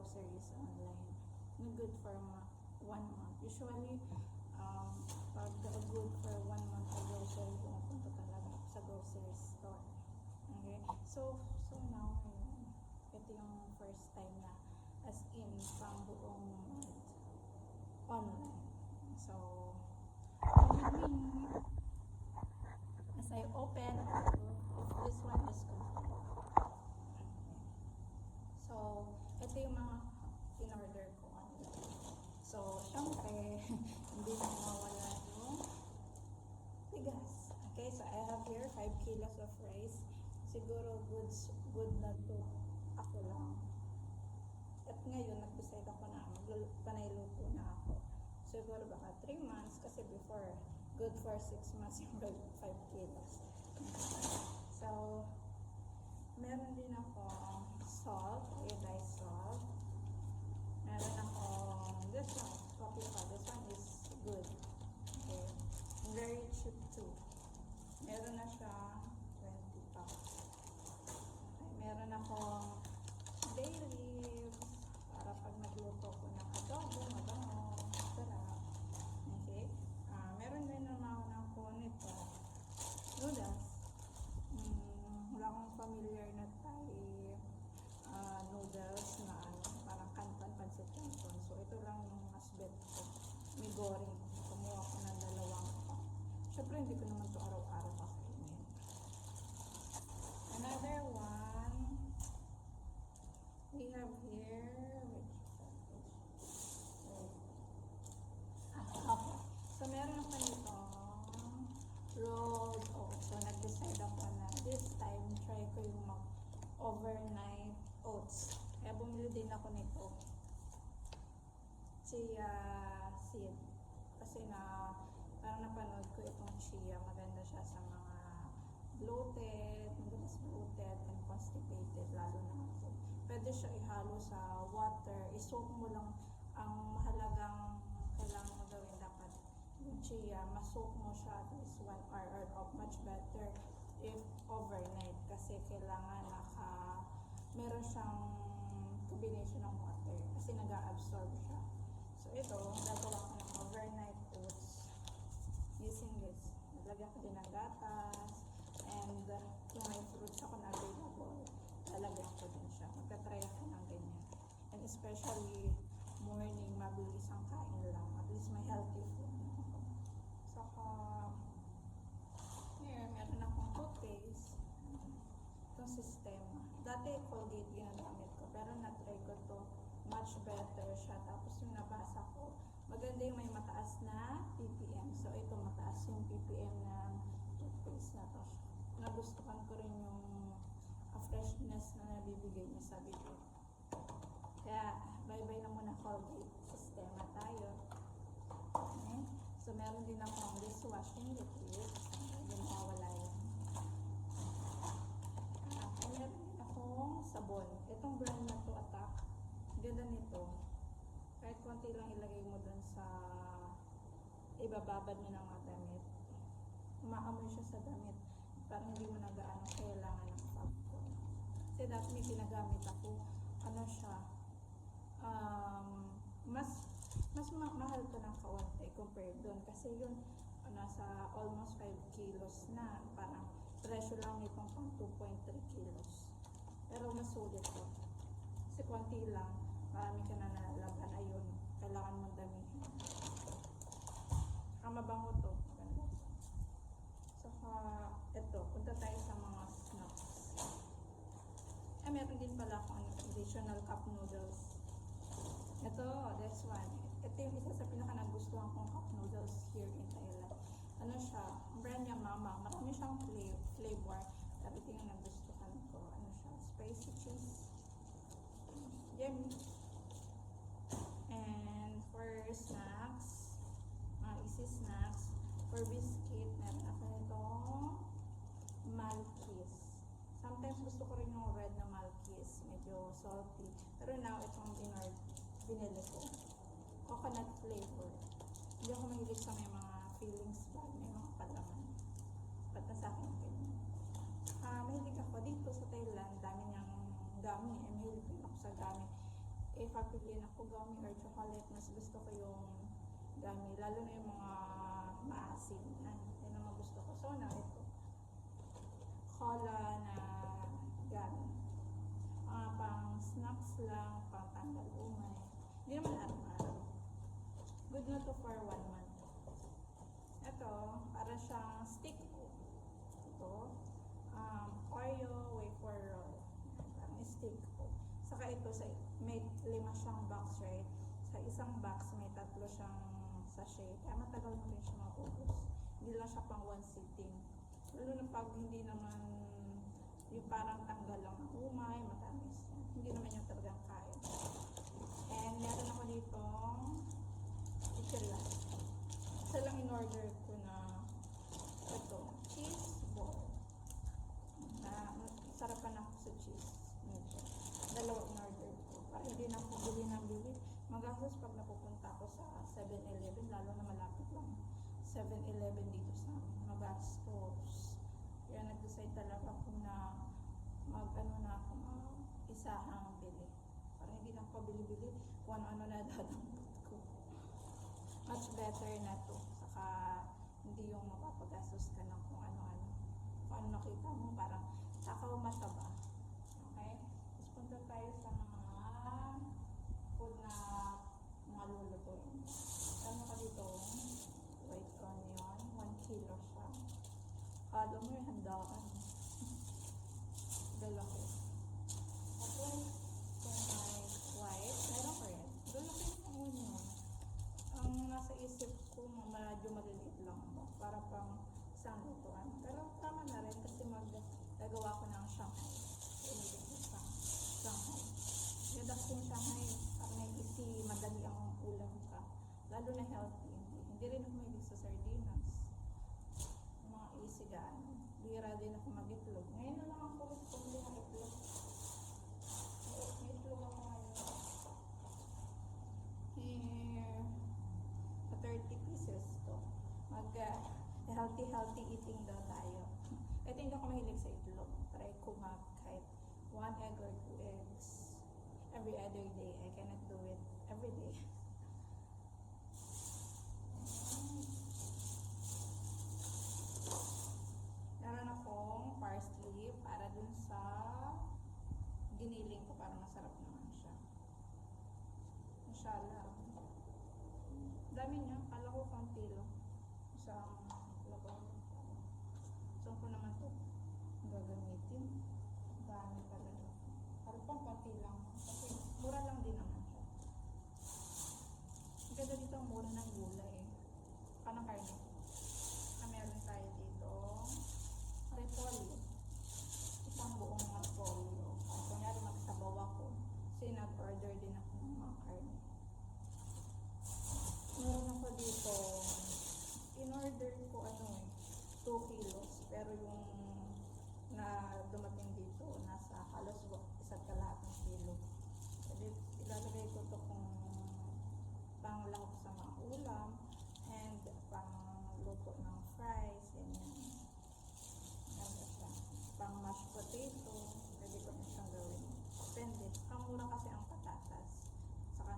groceries online. Na good for 1 month. Usually, pag good for 1 month na grocery, pumunta talaga ako sa grocery store. Okay? So now, ito yung first time na as in, pang buong month online. So, as I open, if this one is complete. So, ito yung mga in-order ko online. So, syempre, hindi na mawala yung bigas. Okay, so I have here 5 kilos of rice. Siguro good na to ako lang. At ngayon, nag-decide ako na panayluto na ako. Siguro baka 3 months kasi before, good for 6 months yung 5 kilos. So, meron din ako salt, iodized salt. Meron ako this one, coffee pa. This one is good. Okay. Very cheap too. Meron na siya 20 pa. Okay. Meron akong bay leaves para pag nagluto ko ng adobo, mabango, sarap. Okay. Meron din naman ako nito. Noodles. Wala akong familiar na Thai noodles na parang kanton, pancit canton. So, ito lang yung mas bet ko. May goring. Kumuha ko ng 2 pa. Siyempre, hindi ko naman ito araw-araw kakainin. Another one, we have here, okay. So, meron ako nito rolled oats. So, nag-decide ako na this time, try ko yung overnight oats. Kaya bumili din ako nito. Chia seed. Kasi parang napanood ko itong chia. Maganda siya sa mga bloated, madalas bloated and constipated, lalo na ako. Pwede siya ihalo sa water. I-soak mo lang. Ang mahalagang kailangan mo gawin dapat yung chia, masoak mo siya at least 1 hour or much better if overnight. Kasi kailangan meron siyang combination ng water kasi nag-absorb siya. So ito, gagawa ko ng overnight oats using this. Nalagyan ko din ng gatas and kung may fruits ako na available, lalagyan ko din siya. Magka-try ako ng ganyan. And especially morning, mabilis ang kain lang. At least may healthy food na ako. Saka, here, meron akong toothpaste. Itong sistema. Dati Colgate ginagamit ko, pero na-try ko to much better siya. Tapos yung nabasa ko, maganda yung may mataas na ppm. So ito, mataas yung ppm ng toothpaste na to. Nagustuhan ko rin yung freshness na nabibigay niya sa bibig. Kaya, bye-bye na muna Colgate sistema tayo. Okay. So meron din akong dishwashing liquid. Hindi mawawala yun. Meron din akong sabon. Itong brand na to, Attack. Ganda nito. Kahit konti lang ilagay mo dun sa ibababad mo ng mga damit. Umaamoy siya sa damit. Parang hindi mo na gaano kailangan ng sabon. Kasi dati may ginagamit ako. Ano siya? Mas mahal to ng kaunti compared doon. Kasi yun, nasa almost 5 kilos na. Parang presyo lang nitong pang 2.3 kilos. Pero mas sulit to. Kasi konti lang, marami ka na nalaban. Ayun, kailangan mong damihin. Mabango to. Ganda. Saka, ito, punta tayo sa mga snacks. Meron din pala akong additional cup noodles. Ito, this one. Ito yung isa sa pinaka-nagustuhan kong cup noodles here in Thailand. Ano siya? Brand niya Mama. Marami siyang flavor. Pero ito yung nagustuhan ko. Ano siya? Spicy cheese. Yummy. And for snacks, mga easy snacks, for biscuit, meron ako itong Malkis. Sometimes gusto ko rin yung red na Malkis. Medyo salty. Pero now, itong binili ko. Coconut flavor. Hindi ako mahilig sa may mga fillings ba, may mga palaman. Ba't na sa akin ganyan? Mahilig ako dito sa Thailand. Dami niyang gami. Mahilig din ako sa gami. bibilhin ako gummy or chocolate, mas gusto ko yung gummy, lalo na yung mga maasim. Yan ang mga gusto ko. So na ito, cola na gummy. Pang snacks lang, pang tanggal umay. Hindi naman araw-araw. Good na to for 1 month. Ito, para siyang stick ko. Ito, Oreo wafer roll. Parang stick ko. Saka ito, may 5 siyang box, right? Sa isang box, may 3 siyang sachet. Kaya matagal mo rin siya maubos. Hindi lang siya pang 1 sitting. Lalo na pag hindi naman yung parang tanggal lang ng umay, matamis. Hindi naman yung talagang kain. And meron ako dito chichilas. Isa lang in-order ko na ito, cheese ball. Sarapan ako sa cheese. Dalawa in-order ko. Para hindi na ako bili ng bili. Magastos pag napupunta ako sa 7-Eleven, lalo na malapit lang 7-Eleven dito sa amin. Magastos. Kaya nag-decide talaga ako na isahang bili. Para hindi na ako bili-bili kung ano-ano na dadampot ko. Much better na to. Saka hindi yung mapapagastos ka ng kung ano-ano. Kung ano nakita mo, parang takaw mataba. Okay? Tapos punta tayo sa mga food na malulutuin. Ano ka dito? White onion. 1 kilo siya. Kala mo yung handaan. Dalaki. Okay. Kung may white, meron ko rin. Dalaki yung onion. Ang nasa isip ko, medyo maliliit lang ba? Para pang isang lutuan. Pero tama na rin kasi gagawa ko ng Shanghai. Inibig ko sa Shanghai. Yung daking Shanghai, parang may easy, madali ang ulam ka. Lalo na healthy. Hindi rin ako may sa sardinas. Mga easy gaan. Bira din ako mag-itlog. Ngayon na lang ako rin kung hindi mag-itlog. May itlog ako ngayon. Here, 30 pieces to. Healthy eating daw tayo. Ito hindi ako mahilig sa itlog. Try ko kahit 1 egg or 2 eggs every other day. I cannot do it every day. Meron akong parsley para dun sa giniling ko para masarap naman siya. Inshallah. Dami niya. Kala ko konti lang. Isang labang. Saan ko naman ito gagamitin? Dami talaga. Parang pang konti lang. Kasi mura lang din naman siya. Ang ganda dito ang mura ng gulay. Kanang karne. Meron tayo dito repolyo. Isang buong repolyo. Kunyari magsabaw ako. Kasi nag-order din ako ng mga karne. Meron ako dito, in-order ko 2 kilos. Pero yung na dumating dito, nasa halos 1.5 kilo. Kasi ilalagay ko ito kung panglahok sa mga ulam and pangluto ng fries, ganyan. Ganda siya. Pang mashed potato, pwede ko na siyang gawin. Depende. Ang mura kasi ang patatas. Saka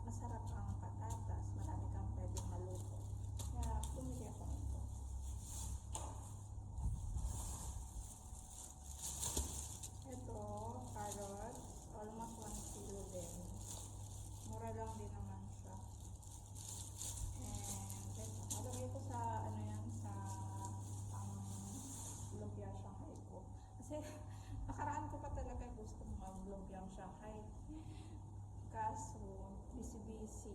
masarap ang patatas. Marami kang pwedeng maluto. Kaya pumili ako nito. Ito, carrots. Almost 1 kilo din. Mura lang din naman siya. And malagay ko sa sa lumpia Shanghai ko. Kasi nakaraan ko pa talaga gusto mag-lumpiang Shanghai. Kaso, busy.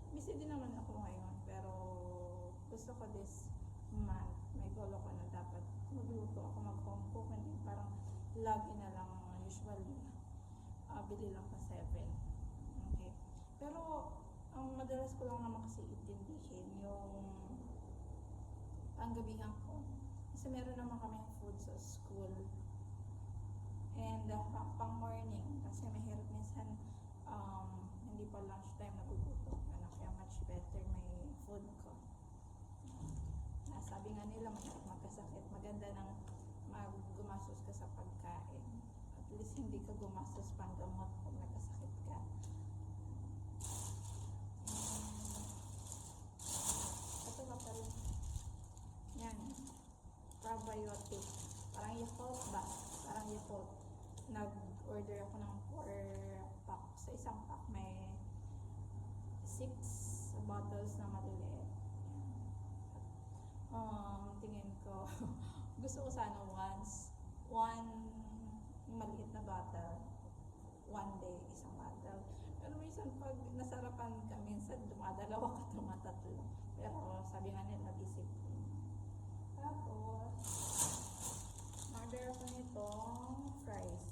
Busy din naman ako ngayon. Pero gusto ko this month. May goal ko na dapat magluto ako, mag-home cook. Hindi parang lagi na lang usually. Bili lang pa 7. Okay. Pero ang madalas ko lang naman kasi itindihin yung panggabihan ko. Kasi meron naman kami food sa school. And pang morning, kasi mahirap minsan hindi pa lunch time nagugutom. Kaya much better may food ko. Sabi nga nila mahirap magkasakit. Maganda nang gumastos ka sa pagkain. At least hindi ka gumastos pang gamot kung nagkasakit ka. probiotic. Parang Yakult ba? Parang Yakult. Nag-order ako ng 4 pack. Sa isang pack may 6 bottles na maliliit. Tingin ko, gusto ko sana one maliit na bottle. One day, isang bottle. Pero minsan pag nasarapan ka, minsan dumadalawa ka, tumatatlo. Pero sabi nga nila, discipline. Tapos, order ako nitong fries.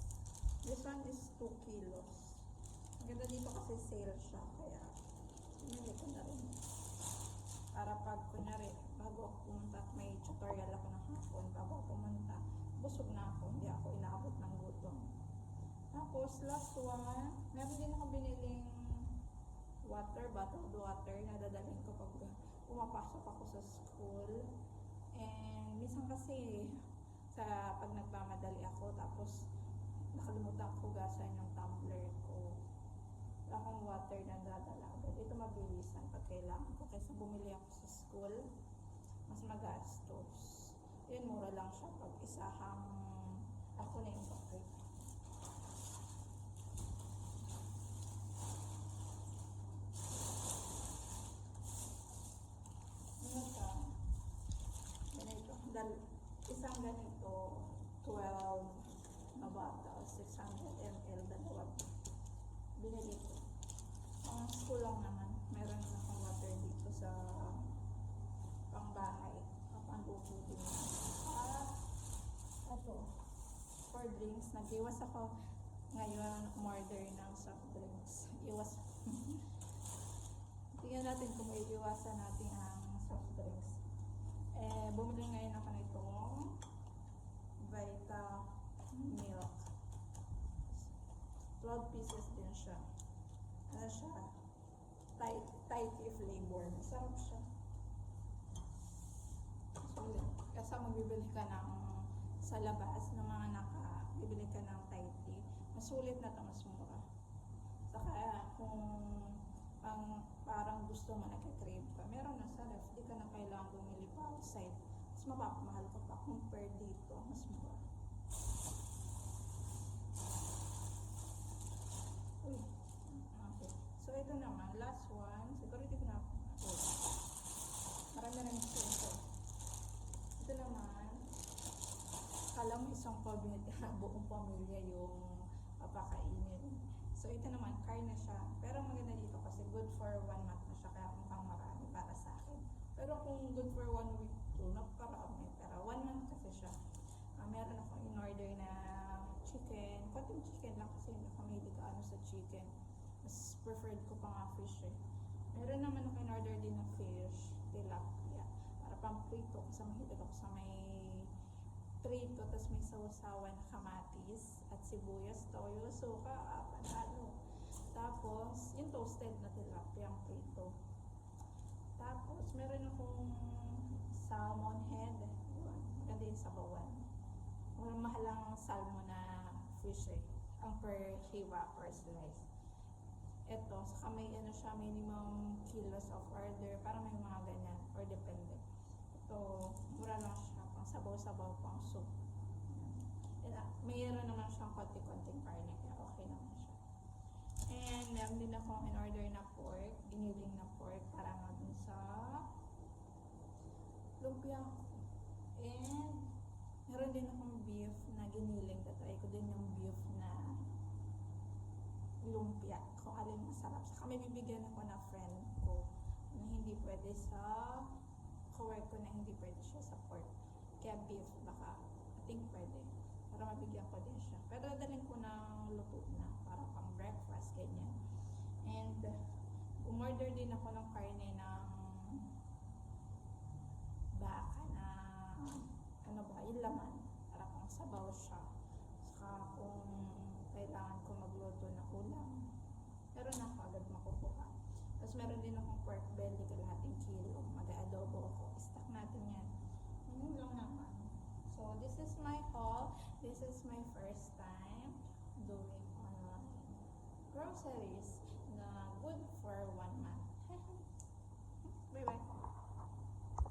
This one is 2 kilos. Ang ganda dito kasi sale siya, kaya pinili ko na rin. Para pag kunyari, bago ako pumunta at may tutorial ako ng hapon, bago ako pumunta, busog na ako, hindi ako inaabot ng gutom. Tapos, last one, meron din ako biniling water, bottled water, na dadalhin ko pag pumapasok ako sa school. And minsan kasi, pag nagmamadali ako, tapos nakalimutan ko hugasan yung tumbler ko. Wala akong water na dadala. But ito mabilisan pag kailangan ko. Kaysa bumili ako sa school, mas magastos. Yun, mura lang siya pag isahang ako na yung bakit. Isang ganito, 12 na bottle, 600 ml, dalawa. Binili ko. Ang school lang naman, meron na akong water dito sa pangbahay. Pang-upo din. Ito, for drinks, nag-iwas ako ngayon order ng soft drinks. Iwas. Tingnan natin kung may iwasan natin ang soft drinks. Bumili ngayon ako nitong Vita Milk. 12 pieces din siya. Ano siya? Thai tea flavor. Masarap siya. Sulit. Kasi magbibili ka ng sa labas ng mga bibili ka ng Thai tea. Masulit na ito, mas mura. Saka kung parang gusto mo, nagka-crave ka, meron na sa ref, di ka na kailangan bumili pa outside. Mas mapapamahal ka pa compare dito, mas mura. Uy, okay. So ito naman, last one, siguro hindi ko na marami rin ito. Ito naman, kala mo isang buong pamilya yung papakainin. So ito naman, karne siya. Pero maganda dito kasi good for 1 month na siya. Kaya mukhang marami para sa akin. Pero kung good for 1 week to, napakarami. Pero 1 month kasi siya. Meron akong in-order na chicken. Konting chicken lang kasi hindi ako mahilig ano sa chicken. Mas preferred ko pa nga fish eh. Meron naman ako in-order din na fish, tilapia. Para pang prito kasi mahilig ako sa may prito, tapos may sausawan na kamatis at sibuyas, toyo, suka, panalo. Tapos, yung toasted na tilapia ang prito. Tapos, meron akong salmon head. Yun, maganda yung sabawan. Walang mahalang salmon na fish eh. Ang per hiwa, per slice. Ito, saka may ano siya, minimum kilos of order. Para may mga ganyan, or depende. Ito, mura lang siya. Sabaw-sabaw pang soup. Mayroon naman siyang konti-konting karne, kaya okay naman siya. And meron din akong in-order na pork, giniling na pork, para nga dun sa lumpia ko. And meron din akong beef na giniling. Tatry ko din yung beef na lumpia, kung alin masarap. Saka may bibigyan ako na friend ko na hindi pwede sa co-work ko, na hindi pwede siya sa pork. Kaya beef, baka, I think pwede. Para mabigyan ko din siya. Pero dadalhin ko ng luto na, para pang breakfast, ganyan. And, umorder din ako ng karne ng baka na, ano ba, yung laman. Para pang sabaw siya. Saka kung kailangan ko magluto na ulam, meron na ako agad makukuha. Tapos meron din akong pork belly, kalahating kilo. Mag-adobo ako. Stock natin yan. Yun lang naman. So, this is my haul. This is my first time doing